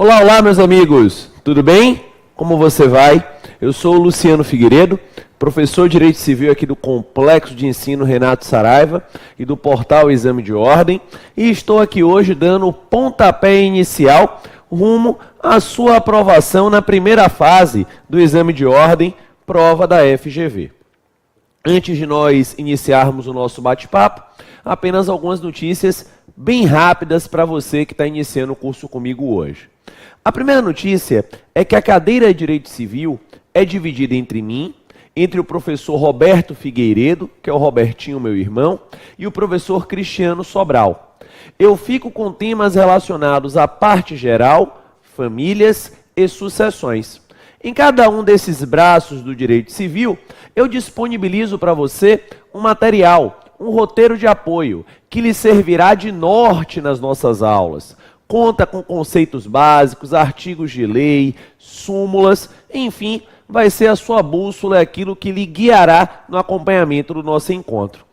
Olá, olá, meus amigos, tudo bem? Como você vai? Eu sou o Luciano Figueiredo, professor de Direito Civil aqui do Complexo de Ensino Renato Saraiva e do portal Exame de Ordem, e estou aqui hoje dando o pontapé inicial rumo à sua aprovação na primeira fase do Exame de Ordem, prova da FGV. Antes de nós iniciarmos o nosso bate-papo, apenas algumas notícias bem rápidas para você que está iniciando o curso comigo hoje. A primeira notícia é que a cadeira de Direito Civil é dividida entre mim, entre o professor Roberto Figueiredo, que é o Robertinho, meu irmão, e o professor Cristiano Sobral. Eu fico com temas relacionados à parte geral, famílias e sucessões. Em cada um desses braços do Direito Civil, eu disponibilizo para você um material, um roteiro de apoio, que lhe servirá de norte nas nossas aulas. Conta com conceitos básicos, artigos de lei, súmulas, enfim, vai ser a sua bússola, aquilo que lhe guiará no acompanhamento do nosso encontro.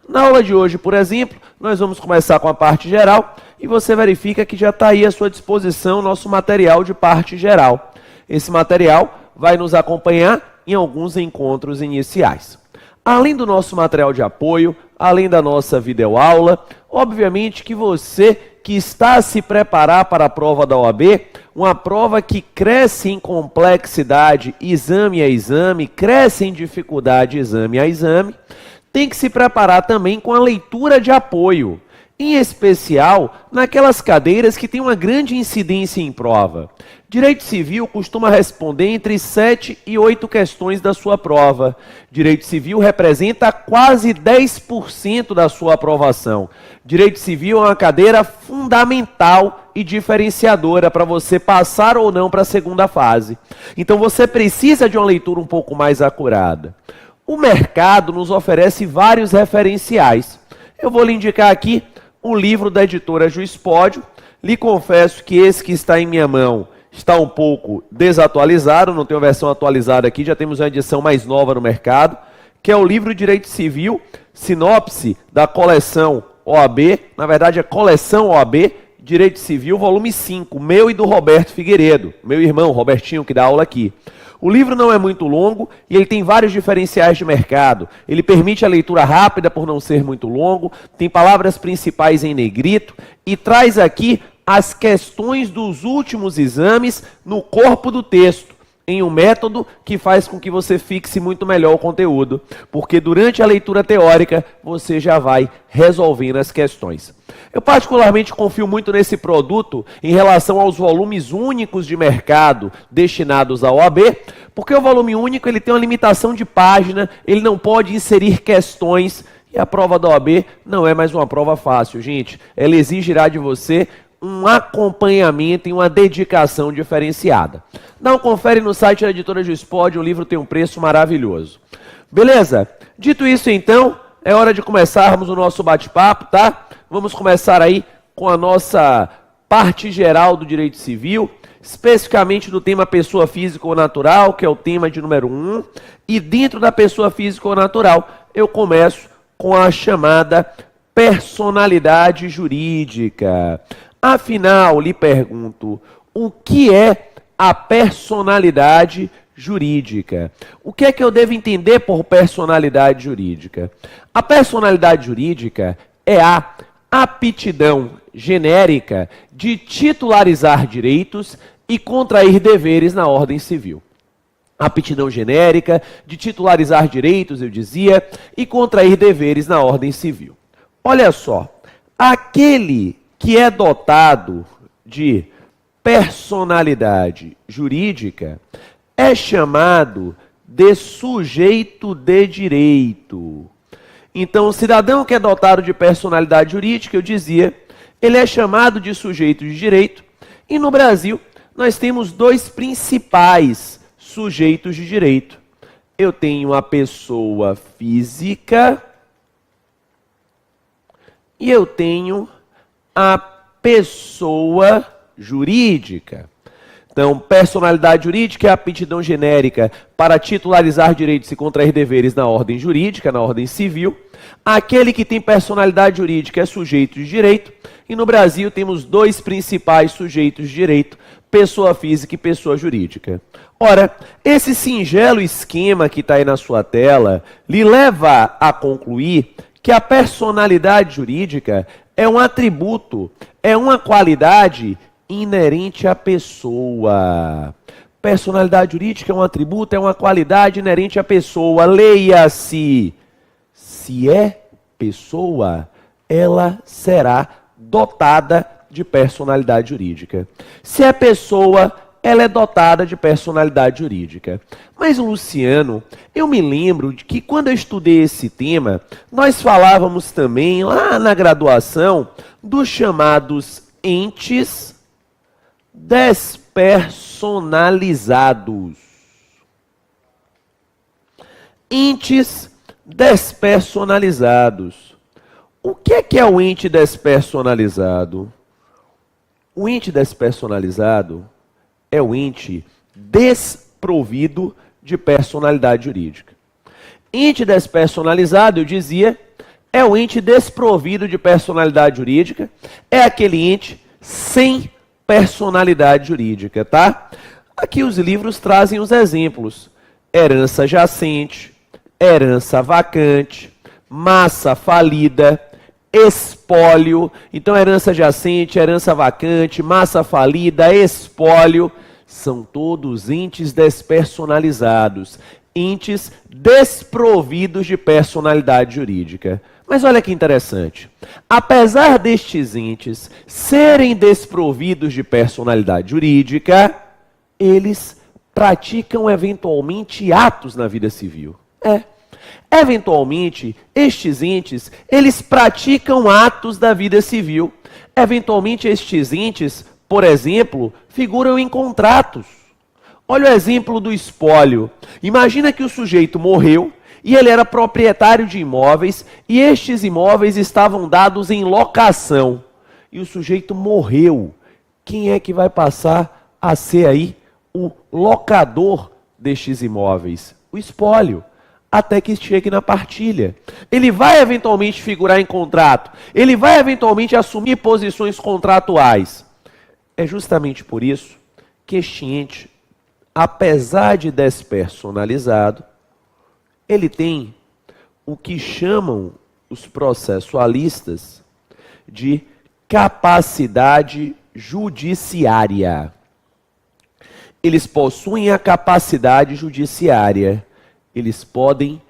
Na aula de hoje, por exemplo, nós vamos começar com a parte geral e você verifica que já está aí à sua disposição o nosso material de parte geral. Esse material vai nos acompanhar em alguns encontros iniciais. Além do nosso material de apoio, além da nossa videoaula, obviamente que você que está a se preparar para a prova da OAB, uma prova que cresce em complexidade exame a exame, cresce em dificuldade exame a exame, tem que se preparar também com a leitura de apoio, em especial naquelas cadeiras que têm uma grande incidência em prova. Direito Civil costuma responder entre 7 e 8 questões da sua prova. Direito Civil representa quase 10% da sua aprovação. Direito Civil é uma cadeira fundamental e diferenciadora para você passar ou não para a segunda fase. Então você precisa de uma leitura um pouco mais acurada. O mercado nos oferece vários referenciais. Eu vou lhe indicar aqui um livro da editora Juispódio. Lhe confesso que esse que está em minha mão está um pouco desatualizado, não tenho a versão atualizada aqui, já temos uma edição mais nova no mercado, que é o livro Direito Civil, sinopse da coleção OAB, na verdade é coleção OAB, Direito Civil, volume 5, meu e do Roberto Figueiredo, meu irmão, Robertinho, que dá aula aqui. O livro não é muito longo e ele tem vários diferenciais de mercado. Ele permite a leitura rápida por não ser muito longo, tem palavras principais em negrito e traz aqui as questões dos últimos exames no corpo do texto, em um método que faz com que você fixe muito melhor o conteúdo, porque durante a leitura teórica você já vai resolvendo as questões. Eu particularmente confio muito nesse produto em relação aos volumes únicos de mercado destinados à OAB, porque o volume único ele tem uma limitação de página, ele não pode inserir questões, e a prova da OAB não é mais uma prova fácil, gente. Ela exigirá de você um acompanhamento e uma dedicação diferenciada. Dá um confere no site da editora Juispódio, o livro tem um preço maravilhoso. Beleza? Dito isso então, é hora de começarmos o nosso bate-papo, tá? Vamos começar aí com a nossa parte geral do direito civil, especificamente do tema pessoa física ou natural, que é o tema de número 1, e dentro da pessoa física ou natural, eu começo com a chamada personalidade jurídica. Afinal, lhe pergunto, o que é a personalidade jurídica? O que é que eu devo entender por personalidade jurídica? A personalidade jurídica é a aptidão genérica de titularizar direitos e contrair deveres na ordem civil. Aptidão genérica de titularizar direitos, eu dizia, e contrair deveres na ordem civil. Olha só, aquele que é dotado de personalidade jurídica é chamado de sujeito de direito. Então, o cidadão que é dotado de personalidade jurídica, eu dizia, ele é chamado de sujeito de direito, e no Brasil nós temos dois principais sujeitos de direito. Eu tenho a pessoa física e eu tenho a pessoa jurídica. Então, personalidade jurídica é a aptidão genérica para titularizar direitos e contrair deveres na ordem jurídica, na ordem civil. Aquele que tem personalidade jurídica é sujeito de direito. E no Brasil temos dois principais sujeitos de direito, pessoa física e pessoa jurídica. Ora, esse singelo esquema que está aí na sua tela lhe leva a concluir que a personalidade jurídica é um atributo, é uma qualidade inerente à pessoa. Personalidade jurídica é um atributo, é uma qualidade inerente à pessoa. Leia-se. Se é pessoa, ela será dotada de personalidade jurídica. Se é pessoa, ela é dotada de personalidade jurídica. Mas, Luciano, eu me lembro de que quando eu estudei esse tema, nós falávamos também, lá na graduação, dos chamados entes despersonalizados. Entes despersonalizados. O que é o ente despersonalizado? O ente despersonalizado é o ente desprovido de personalidade jurídica. Ente despersonalizado, eu dizia, é o ente desprovido de personalidade jurídica, é aquele ente sem personalidade jurídica, tá? Aqui os livros trazem os exemplos: herança jacente, herança vacante, massa falida, espólio. Então, herança jacente, herança vacante, massa falida, espólio, são todos entes despersonalizados, entes desprovidos de personalidade jurídica. Mas olha que interessante, apesar destes entes serem desprovidos de personalidade jurídica, eles praticam eventualmente atos na vida civil. Eventualmente, estes entes, eles praticam atos da vida civil. Eventualmente, estes entes, por exemplo, figuram em contratos. Olha o exemplo do espólio. Imagina que o sujeito morreu e ele era proprietário de imóveis e estes imóveis estavam dados em locação. E o sujeito morreu. Quem é que vai passar a ser aí o locador destes imóveis? O espólio. Até que chegue na partilha. Ele vai eventualmente figurar em contrato. Ele vai eventualmente assumir posições contratuais. É justamente por isso que este ente, apesar de despersonalizado, ele tem o que chamam os processualistas de capacidade judiciária. Eles possuem a capacidade judiciária. Eles podem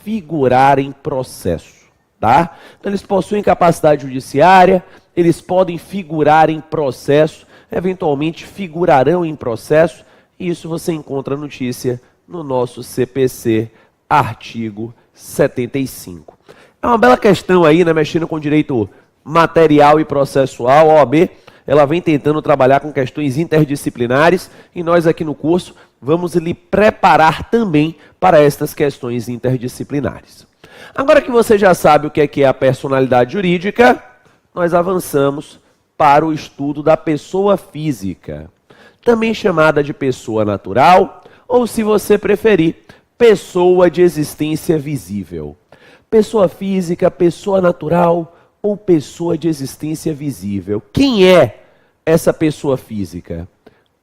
figurar em processo, tá? Então, eles possuem capacidade judiciária, eles podem figurar em processo, eventualmente figurarão em processo, e isso você encontra notícia no nosso CPC, artigo 75. É uma bela questão aí, né, mexendo com direito material e processual. A OAB, ela vem tentando trabalhar com questões interdisciplinares, e nós aqui no curso vamos lhe preparar também para estas questões interdisciplinares. Agora que você já sabe o que é a personalidade jurídica, nós avançamos para o estudo da pessoa física, também chamada de pessoa natural, ou, se você preferir, pessoa de existência visível. Pessoa física, pessoa natural ou pessoa de existência visível. Quem é essa pessoa física?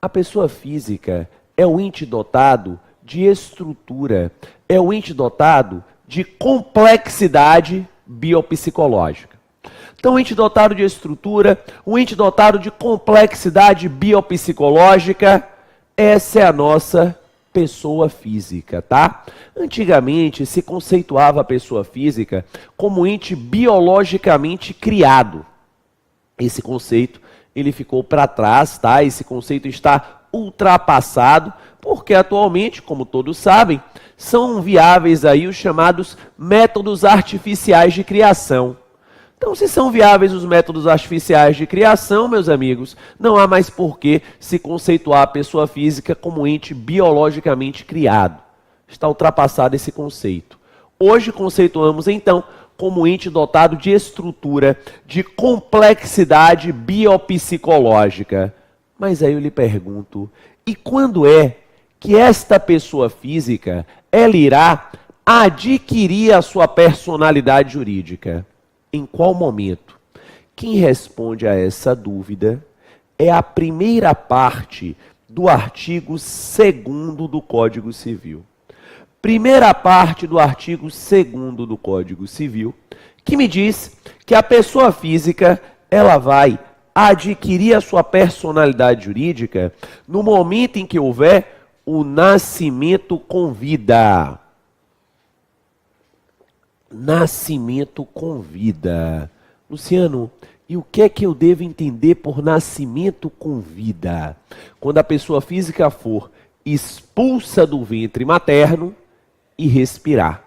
A pessoa física é o ente dotado de estrutura, é o ente dotado de complexidade biopsicológica. Então, o ente dotado de estrutura, o ente dotado de complexidade biopsicológica, essa é a nossa pessoa física, tá? Antigamente se conceituava a pessoa física como ente biologicamente criado. Esse conceito, ele ficou para trás, tá? Esse conceito está ultrapassado, porque atualmente, como todos sabem, são viáveis aí os chamados métodos artificiais de criação. Então, se são viáveis os métodos artificiais de criação, meus amigos, não há mais por que se conceituar a pessoa física como ente biologicamente criado. Está ultrapassado esse conceito. Hoje conceituamos, então, como ente dotado de estrutura, de complexidade biopsicológica. Mas aí eu lhe pergunto, e quando é que esta pessoa física, ela irá adquirir a sua personalidade jurídica? Em qual momento? Quem responde a essa dúvida é a primeira parte do artigo 2º do Código Civil. Primeira parte do artigo 2º do Código Civil, que me diz que a pessoa física, ela vai adquirir a sua personalidade jurídica no momento em que houver o nascimento com vida. Nascimento com vida. Luciano, e o que é que eu devo entender por nascimento com vida? Quando a pessoa física for expulsa do ventre materno e respirar.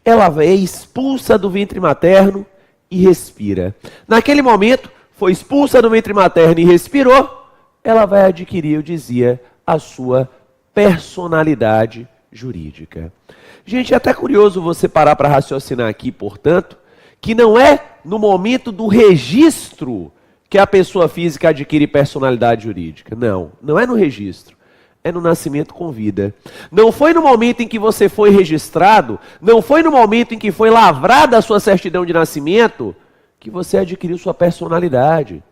Ela é expulsa do ventre materno e respira. Naquele momento, foi expulsa do ventre materno e respirou, ela vai adquirir, eu dizia, a sua personalidade jurídica. Gente, é até curioso você parar para raciocinar aqui, portanto, que não é no momento do registro que a pessoa física adquire personalidade jurídica. Não é no registro. É no nascimento com vida. Não foi no momento em que você foi registrado, não foi no momento em que foi lavrada a sua certidão de nascimento, que você adquiriu sua personalidade.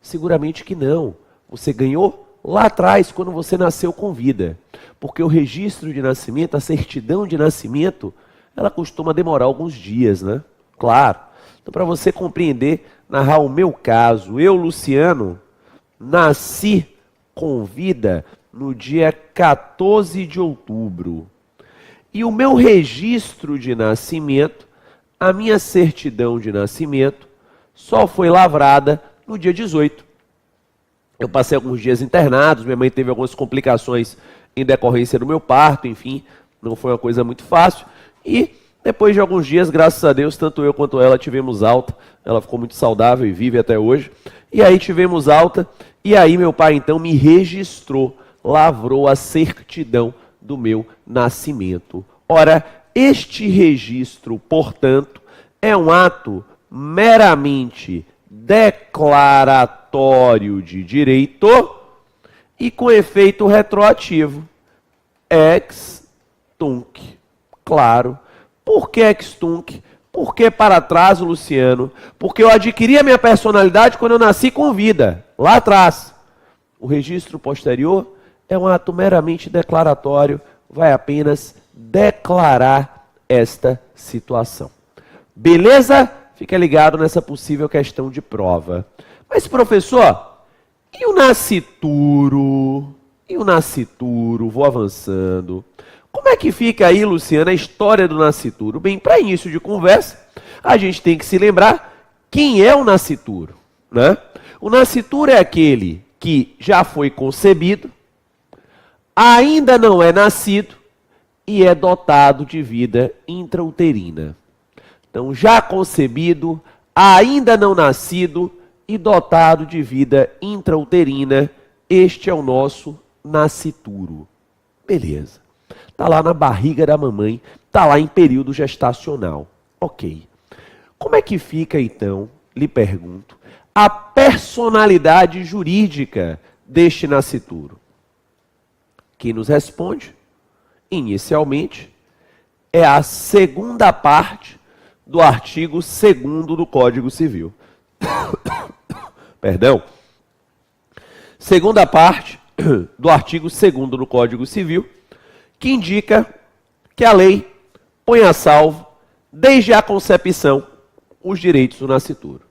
Seguramente que não. Você ganhou lá atrás, quando você nasceu com vida. Porque o registro de nascimento, a certidão de nascimento, ela costuma demorar alguns dias, né? Claro. Então, para você compreender, narrar o meu caso, eu, Luciano, nasci com vida no dia 14 de outubro. E o meu registro de nascimento, a minha certidão de nascimento, só foi lavrada no dia 18. Eu passei alguns dias internados, minha mãe teve algumas complicações em decorrência do meu parto, enfim, não foi uma coisa muito fácil. E depois de alguns dias, graças a Deus, tanto eu quanto ela tivemos alta. Ela ficou muito saudável e vive até hoje. E aí tivemos alta, e aí meu pai então me registrou, lavrou a certidão do meu nascimento. Ora, este registro, portanto, é um ato meramente declaratório de direito e com efeito retroativo. Ex tunc. Claro. Por que ex tunc? Por que para trás, Luciano? Porque eu adquiri a minha personalidade quando eu nasci com vida, lá atrás. O registro posterior é um ato meramente declaratório, vai apenas declarar esta situação. Beleza? Fica ligado nessa possível questão de prova. Mas, professor, e o nascituro? E o nascituro? Vou avançando. Como é que fica aí, Luciana, a história do nascituro? Bem, para início de conversa, a gente tem que se lembrar quem é o nascituro, né? O nascituro é aquele que já foi concebido, ainda não é nascido e é dotado de vida intrauterina. Então, já concebido, ainda não nascido e dotado de vida intrauterina, este é o nosso nascituro. Beleza. Está lá na barriga da mamãe, está lá em período gestacional. Ok. Como é que fica, então, lhe pergunto, a personalidade jurídica deste nascituro? Quem nos responde, inicialmente, é a segunda parte do artigo 2º do Código Civil. Perdão. Segunda parte do artigo 2º do Código Civil, que indica que a lei põe a salvo, desde a concepção, os direitos do nascituro.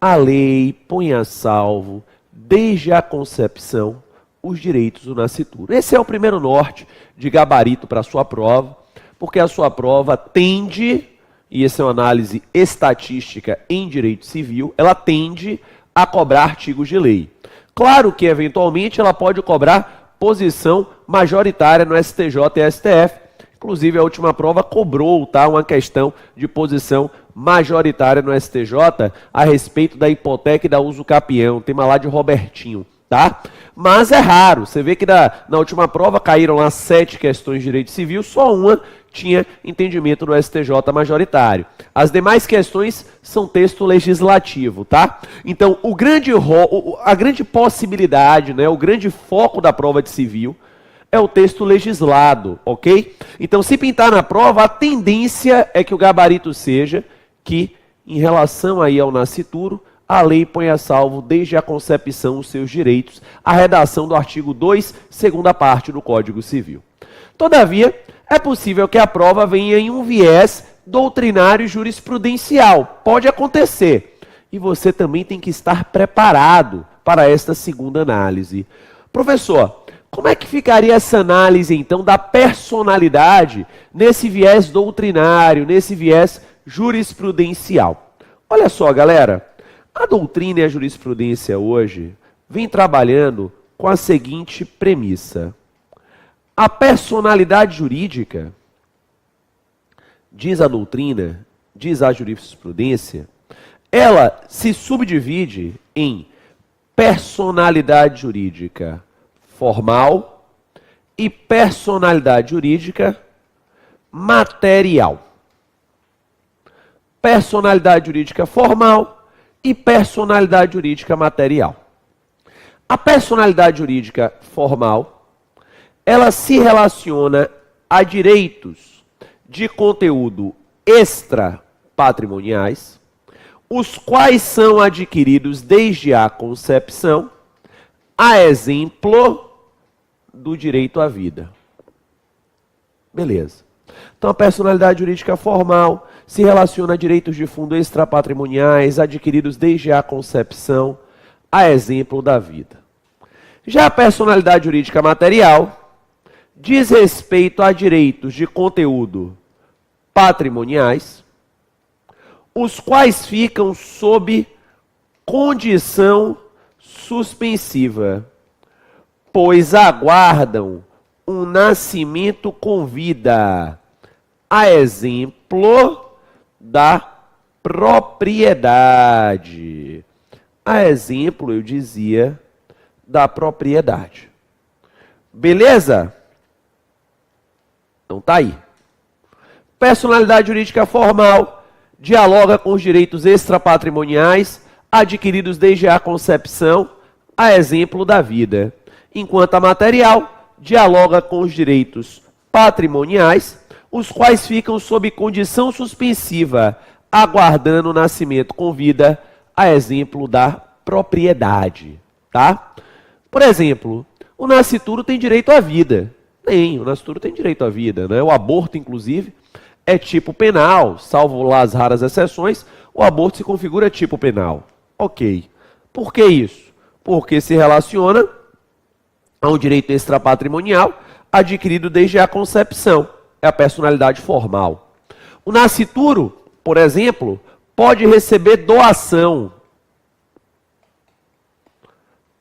A lei põe a salvo, desde a concepção, os direitos do nascituro. Esse é o primeiro norte de gabarito para a sua prova, porque a sua prova tende, e essa é uma análise estatística em direito civil, ela tende a cobrar artigos de lei. Claro que, eventualmente, ela pode cobrar posição majoritária no STJ e STF. Inclusive, a última prova cobrou, tá, uma questão de posição majoritária no STJ a respeito da hipoteca e da uso capião, tema lá de Robertinho, tá? Mas é raro, você vê que na última prova caíram lá 7 questões de direito civil, só uma tinha entendimento no STJ majoritário. As demais questões são texto legislativo, tá? Então, a grande possibilidade, né, o grande foco da prova de civil é o texto legislado, ok? Então, se pintar na prova, a tendência é que o gabarito seja que, em relação aí ao nascituro, a lei põe a salvo desde a concepção os seus direitos, a redação do artigo 2, segunda parte do Código Civil. Todavia, é possível que a prova venha em um viés doutrinário e jurisprudencial. Pode acontecer. E você também tem que estar preparado para esta segunda análise. Professor, como é que ficaria essa análise, então, da personalidade nesse viés doutrinário, nesse viés jurisprudencial? Olha só, galera, a doutrina e a jurisprudência hoje vem trabalhando com a seguinte premissa. A personalidade jurídica, diz a doutrina, diz a jurisprudência, ela se subdivide em personalidade jurídica formal e personalidade jurídica material. Personalidade jurídica formal e personalidade jurídica material. A personalidade jurídica formal, ela se relaciona a direitos de conteúdo extrapatrimoniais, os quais são adquiridos desde a concepção, a exemplo do direito à vida. Beleza. Então, a personalidade jurídica formal se relaciona a direitos de fundo extrapatrimoniais adquiridos desde a concepção, a exemplo da vida. Já a personalidade jurídica material diz respeito a direitos de conteúdo patrimoniais, os quais ficam sob condição suspensiva, pois aguardam um nascimento com vida, a exemplo da propriedade. A exemplo, eu dizia, da propriedade. Beleza? Então tá aí. Personalidade jurídica formal dialoga com os direitos extrapatrimoniais adquiridos desde a concepção, a exemplo da vida. Enquanto a material dialoga com os direitos patrimoniais, os quais ficam sob condição suspensiva, aguardando o nascimento com vida, a exemplo da propriedade. Tá? Por exemplo, o nascituro tem direito à vida. O nascituro tem direito à vida. Né? O aborto, inclusive, é tipo penal, salvo lá as raras exceções, o aborto se configura tipo penal. Ok. Por que isso? Porque se relaciona a um direito extrapatrimonial adquirido desde a concepção. É a personalidade formal. O nascituro, por exemplo, pode receber doação.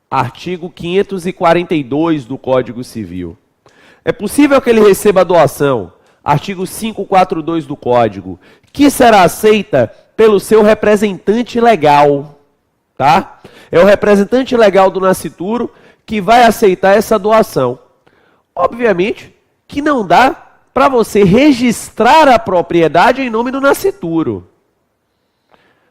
Artigo 542 do Código Civil. É possível que ele receba doação. Artigo 542 do Código, que será aceita pelo seu representante legal, tá? É o representante legal do nascituro que vai aceitar essa doação. Obviamente que não dá para você registrar a propriedade em nome do nascituro.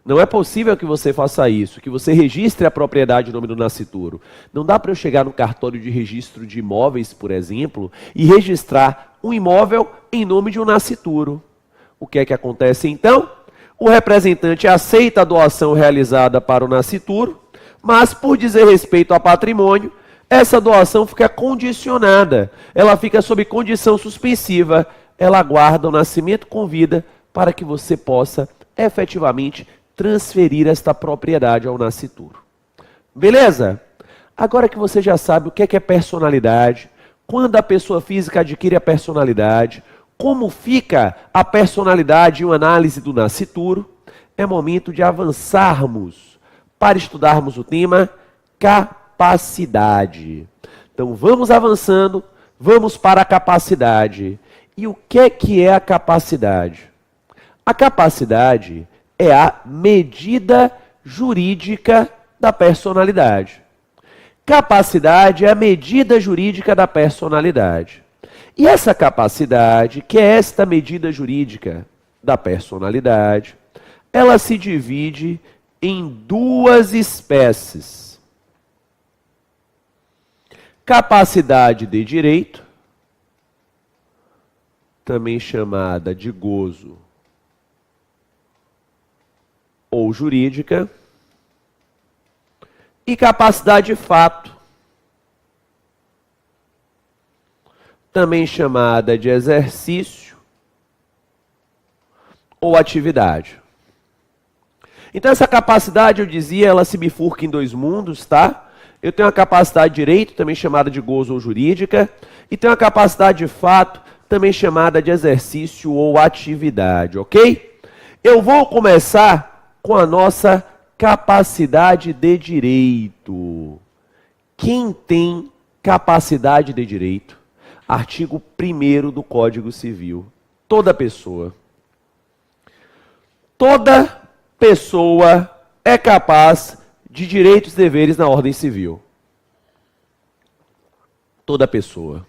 Não é possível que você faça isso, que você registre a propriedade em nome do nascituro. Não dá para eu chegar no cartório de registro de imóveis, por exemplo, e registrar um imóvel em nome de um nascituro. O que é que acontece então? O representante aceita a doação realizada para o nascituro, mas por dizer respeito a patrimônio, essa doação fica condicionada. Ela fica sob condição suspensiva. Ela aguarda o nascimento com vida para que você possa efetivamente transferir esta propriedade ao nascituro. Beleza? Agora que você já sabe o que é personalidade, quando a pessoa física adquire a personalidade, como fica a personalidade em uma análise do nascituro, é momento de avançarmos para estudarmos o tema capacidade. Então vamos avançando, vamos para a capacidade. E o que é a capacidade? A capacidade é a medida jurídica da personalidade. Capacidade é a medida jurídica da personalidade. E essa capacidade, que é esta medida jurídica da personalidade, ela se divide em duas espécies. Capacidade de direito, também chamada de gozo ou jurídica, e capacidade de fato, também chamada de exercício ou atividade. Então essa capacidade, eu dizia, ela se bifurca em dois mundos, tá? Eu tenho a capacidade de direito, também chamada de gozo ou jurídica, e tenho a capacidade de fato, também chamada de exercício ou atividade, ok? Eu vou começar com a nossa capacidade de direito. Quem tem capacidade de direito? Artigo 1º do Código Civil. Toda pessoa. Toda pessoa é capaz de direitos e deveres na ordem civil. Toda pessoa.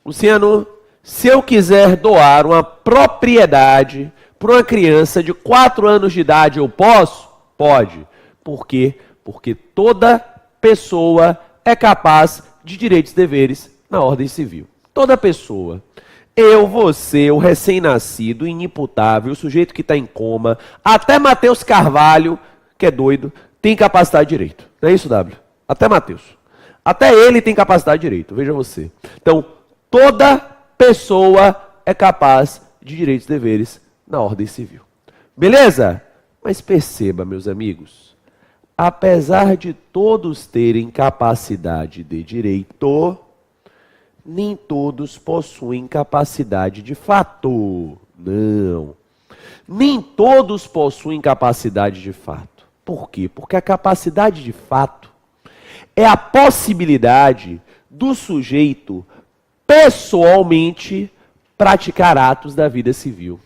Luciano, se eu quiser doar uma propriedade para uma criança de 4 anos de idade, eu posso? Pode. Por quê? Porque toda pessoa é capaz de direitos e deveres na ordem civil. Toda pessoa. Eu, você, o recém-nascido, inimputável, o sujeito que está em coma, até Matheus Carvalho, que é doido, tem capacidade de direito. Não é isso, W? Até Matheus. Até ele tem capacidade de direito, veja você. Então, toda pessoa é capaz de direitos e deveres na ordem civil. Beleza? Mas perceba, meus amigos, apesar de todos terem capacidade de direito, nem todos possuem capacidade de fato. Não. Nem todos possuem capacidade de fato. Por quê? Porque a capacidade de fato é a possibilidade do sujeito pessoalmente praticar atos da vida civil.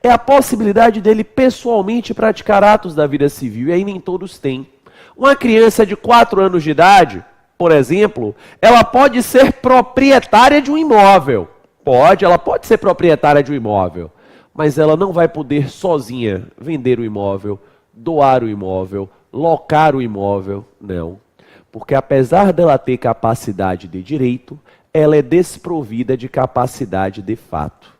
É a possibilidade dele pessoalmente praticar atos da vida civil, e aí nem todos têm. Uma criança de 4 anos de idade, por exemplo, ela pode ser proprietária de um imóvel. Ela pode ser proprietária de um imóvel, mas ela não vai poder sozinha vender o imóvel, doar o imóvel, locar o imóvel, não. Porque apesar dela ter capacidade de direito, ela é desprovida de capacidade de fato.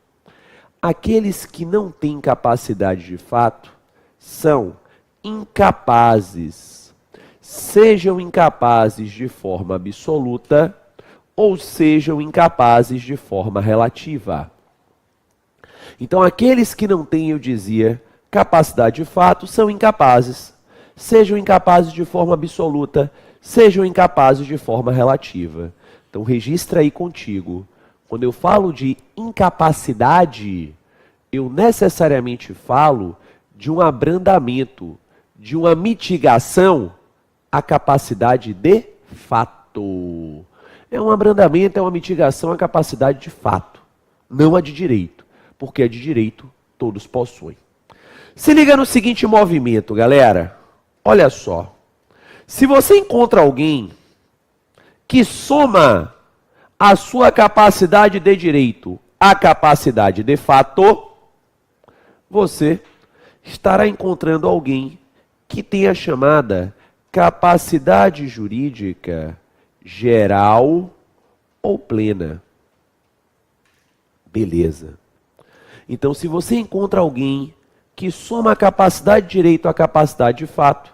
Aqueles que não têm capacidade de fato são incapazes, sejam incapazes de forma absoluta ou sejam incapazes de forma relativa. Então, aqueles que não têm, eu dizia, capacidade de fato, são incapazes, sejam incapazes de forma absoluta, sejam incapazes de forma relativa. Então, registra aí contigo. Quando eu falo de incapacidade, eu necessariamente falo de um abrandamento, de uma mitigação à capacidade de fato. É um abrandamento, é uma mitigação à capacidade de fato, não a de direito, porque a de direito todos possuem. Se liga no seguinte movimento, galera. Olha só. Se você encontra alguém que soma a sua capacidade de direito à capacidade de fato, você estará encontrando alguém que tem a chamada capacidade jurídica geral ou plena. Beleza. Então, se você encontra alguém que soma a capacidade de direito à capacidade de fato,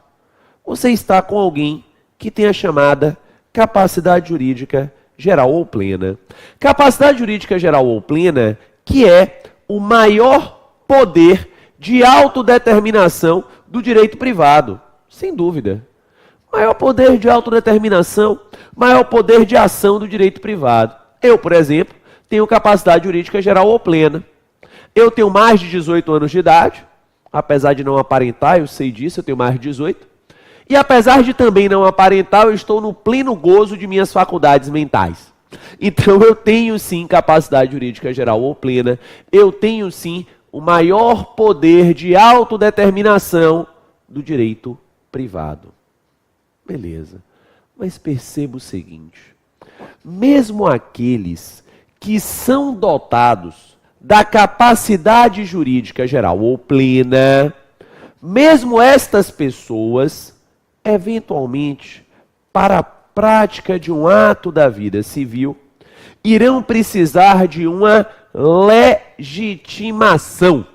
você está com alguém que tem a chamada capacidade jurídica geral ou plena. Capacidade jurídica geral ou plena, que é o maior poder de autodeterminação do direito privado, sem dúvida. Maior poder de autodeterminação, maior poder de ação do direito privado. Eu, por exemplo, tenho capacidade jurídica geral ou plena. Eu tenho mais de 18 anos de idade, apesar de não aparentar, eu sei disso, eu tenho mais de 18. E apesar de também não aparentar, eu estou no pleno gozo de minhas faculdades mentais. Então eu tenho sim capacidade jurídica geral ou plena, eu tenho sim o maior poder de autodeterminação do direito privado. Beleza. Mas perceba o seguinte, mesmo aqueles que são dotados da capacidade jurídica geral ou plena, mesmo estas pessoas, eventualmente, para a prática de um ato da vida civil, irão precisar de uma legitimação.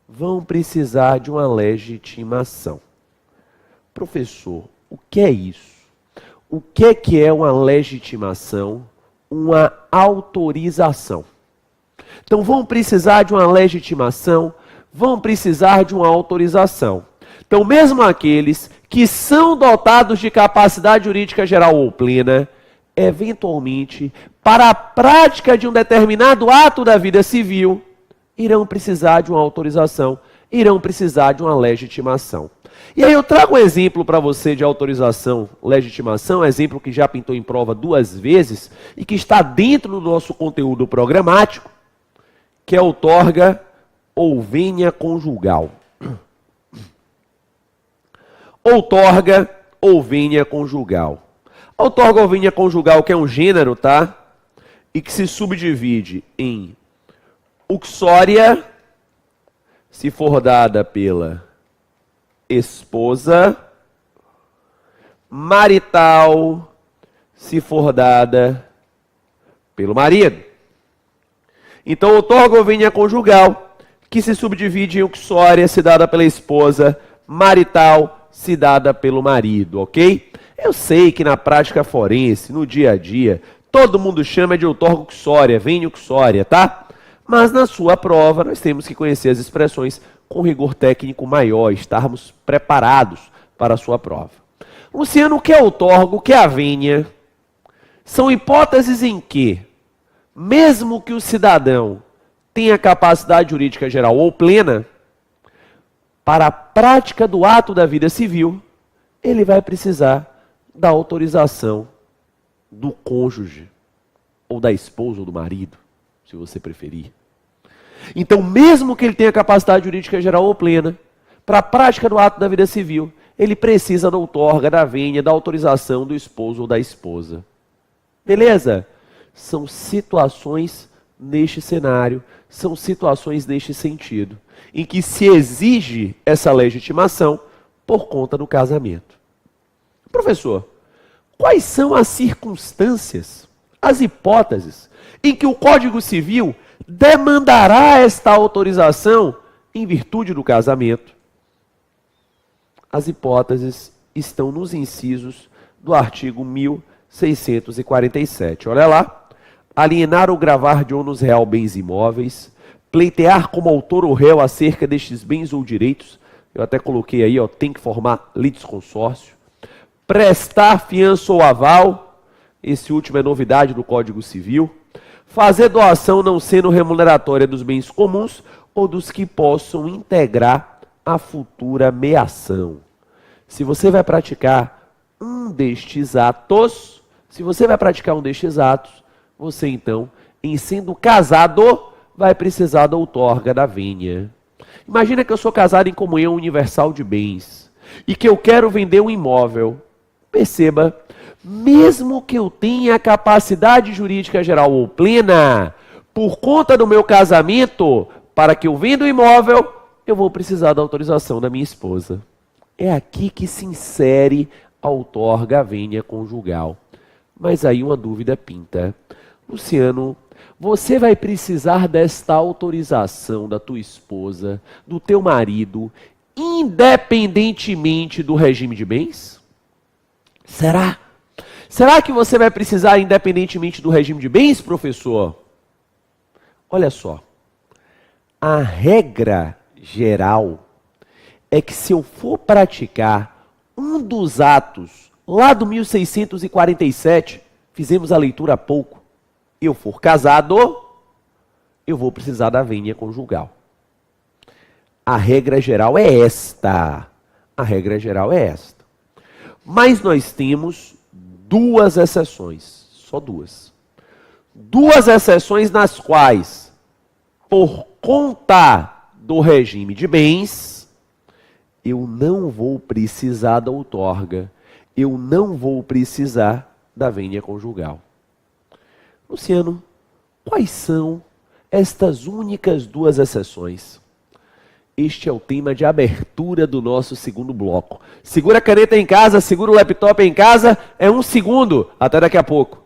Vão precisar de uma legitimação. Professor, o que é isso? O que é uma legitimação, uma autorização? Então vão precisar de uma legitimação, vão precisar de uma autorização. Então mesmo aqueles que são dotados de capacidade jurídica geral ou plena, eventualmente, para a prática de um determinado ato da vida civil, irão precisar de uma autorização, irão precisar de uma legitimação. E aí eu trago um exemplo para você de autorização, legitimação, exemplo que já pintou em prova 2 vezes e que está dentro do nosso conteúdo programático, que é outorga ou vênia conjugal. Outorga ou vênia conjugal. Outorga ou vênia conjugal, que é um gênero, tá? E que se subdivide em uxória, se for dada pela esposa, marital, se for dada pelo marido. Então, outorga ou vênia conjugal, que se subdivide em uxória, se dada pela esposa, marital, se dada pelo marido, ok? Eu sei que na prática forense, no dia a dia, todo mundo chama de outorga uxória, vênia uxória, tá? Mas na sua prova, nós temos que conhecer as expressões com rigor técnico maior, estarmos preparados para a sua prova. Luciano, o que é outorga, o que é a vênia? São hipóteses em que, mesmo que o cidadão tenha capacidade jurídica geral ou plena, para a prática do ato da vida civil, ele vai precisar da autorização do cônjuge, ou da esposa ou do marido, se você preferir. Então, mesmo que ele tenha capacidade jurídica geral ou plena, para a prática do ato da vida civil, ele precisa da outorga, da vênia, da autorização do esposo ou da esposa. Beleza? São situações neste cenário, são situações neste sentido, em que se exige essa legitimação por conta do casamento. Professor, quais são as circunstâncias, as hipóteses, em que o Código Civil demandará esta autorização em virtude do casamento? As hipóteses estão nos incisos do artigo 1647. Olha lá. Alienar ou gravar de ônus real bens imóveis, pleitear como autor ou réu acerca destes bens ou direitos, eu até coloquei aí, ó, tem que formar litisconsórcio, prestar fiança ou aval, esse último é novidade do Código Civil, fazer doação não sendo remuneratória dos bens comuns ou dos que possam integrar a futura meação. Se você vai praticar um destes atos, você então, em sendo casado, vai precisar da outorga da vênia. Imagina que eu sou casado em comunhão universal de bens e que eu quero vender um imóvel. Perceba, mesmo que eu tenha capacidade jurídica geral ou plena, por conta do meu casamento, para que eu venda o imóvel, eu vou precisar da autorização da minha esposa. É aqui que se insere a outorga vênia conjugal. Mas aí uma dúvida pinta. Luciano, você vai precisar desta autorização da tua esposa, do teu marido, independentemente do regime de bens? Será? Será que você vai precisar independentemente do regime de bens, professor? Olha só, a regra geral é que se eu for praticar um dos atos lá do 1647, fizemos a leitura há pouco, eu for casado, eu vou precisar da vênia conjugal. A regra geral é esta. A regra geral é esta. Mas nós temos 2 exceções, só 2. 2 exceções nas quais, por conta do regime de bens, eu não vou precisar da outorga, eu não vou precisar da vênia conjugal. Luciano, quais são estas únicas 2 exceções? Este é o tema de abertura do nosso segundo bloco. Segura a caneta em casa, segura o laptop em casa, é 1 segundo, até daqui a pouco.